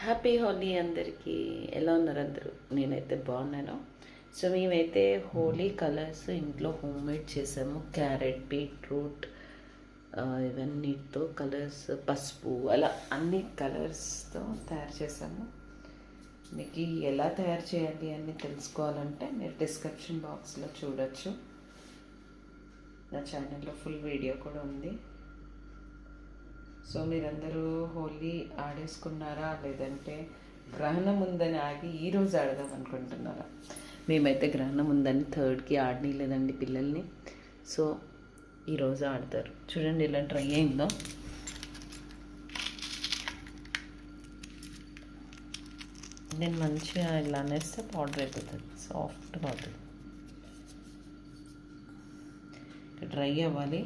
Happy Holi అందరికీ. ఎలా ఉన్నారు అందరూ? నేనైతే బాగున్నాను. సో మేమైతే హోలీ కలర్స్ ఇంట్లో హోమ్ మేడ్ చేసాము. క్యారెట్, బీట్రూట్, ఇవన్నీతో కలర్స్, పసుపు, అలా అన్ని కలర్స్తో తయారు చేసాము. మీకు ఎలా తయారు చేయాలి అని తెలుసుకోవాలంటే మీరు డిస్క్రిప్షన్ బాక్స్లో చూడొచ్చు. నా ఛానల్లో ఫుల్ వీడియో కూడా ఉంది. సో మీరందరూ హోలీ ఆడేసుకున్నారా, లేదంటే గ్రహణం ఉందని ఆగి ఈరోజు ఆడదాం అనుకుంటున్నారా? మేమైతే గ్రహణం ఉందని 3rdకి ఆడనీయలేదండి పిల్లల్ని. సో ఈరోజు ఆడతారు. చూడండి ఇలా డ్రై అయిందో. నేను మంచిగా ఇలా అనేస్తే పౌడర్ అయిపోతుంది, సాఫ్ట్గా అవుతుంది. డ్రై అవ్వాలి.